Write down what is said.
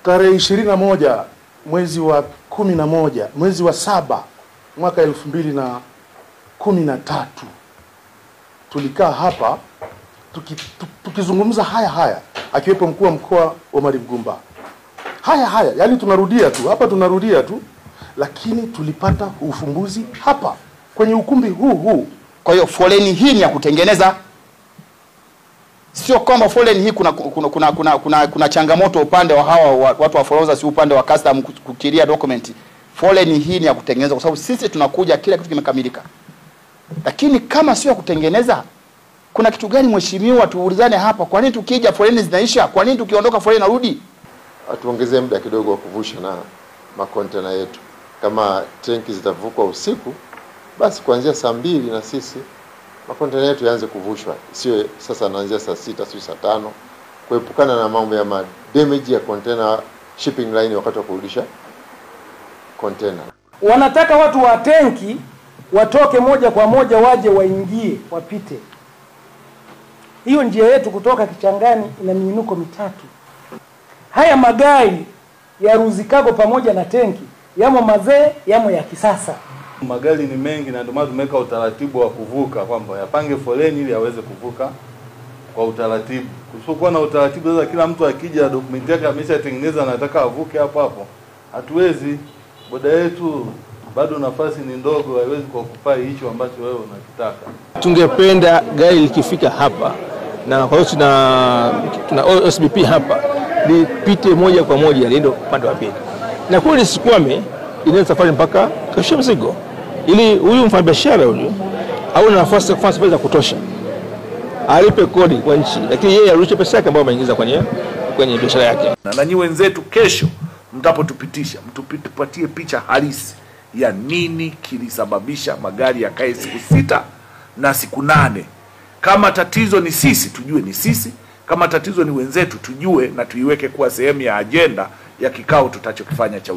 Tarehe 21 mwezi wa 11 mwezi wa 7 mwaka 2013 tulikaa hapa tukizungumza haya akiwepo mkuu wa mkoa Omar Mgumba. Haya yani tunarudia tu lakini tulipata ufumbuzi hapa kwenye ukumbi huu. Kwa hiyo foleni hii ni ya kutengeneza, sio kwamba foleni hii kuna changamoto upande wa hawa watu wa forodha, si upande wa custom kukiria document. Foleni hii ni ya kutengeneza kwa sababu sisi tunakuja kila kitu kimekamilika. Lakini kama sio kutengeneza, kuna kitu gani mheshimiwa? Tuulizane hapa, kwa nini tukija foleni zinaisha? Kwa nini tukiondoka foleni narudi? Atuongezee muda kidogo wa kuvusha na makontena yetu. Kama tenki zitavukwa usiku, basi kuanzia saa 2 na sisi makontena yetu yaanze kuvushwa. Sio sasa naanzia saa 6 sio saa 5, kuepukana na mambo ya damage ya container shipping line wakati wa kurudisha container. Wanataka watu wa tenki watoke moja kwa moja waje waingie wapite. Hiyo njia yetu kutoka Kichangani ina miinuko mitatu. Haya magari ya Ruzikago pamoja na tenki yamo mazee, yamo ya kisasa. Magari ni mengi na ndio maana tumeweka utaratibu wa kuvuka kwamba yapange foleni ili aweze kuvuka kwa utaratibu. Kusipokuwa na utaratibu, sasa kila mtu akija dokumenti yake ameshatengeneza anataka avuke hapo, hatuwezi. Boda yetu bado nafasi ni ndogo, haiwezi kukupai hicho ambacho wewe unakitaka. Tungependa gari likifika hapa na kwa hiyo tuna OSBP hapa lipite moja kwa moja liende upande wa pili. Na kwa lisikwame ile safari mpaka kashia mzigo. Ili huyu mfanyabiashara huyu au na nafasi ya kufanya safari za kutosha. Alipe kodi kwa nchi, lakini yeye arudishe pesa yake ambayo ameingiza kwenye biashara yake. Na nanyi wenzetu kesho mtapotupitisha, mtupatie picha halisi ya nini kilisababisha magari yakae siku 6 na siku 8. Kama tatizo ni sisi, tujue ni sisi. Kama tatizo ni wenzetu, tujue na tuiweke kuwa sehemu ya agenda ya kikao tutachokifanya cha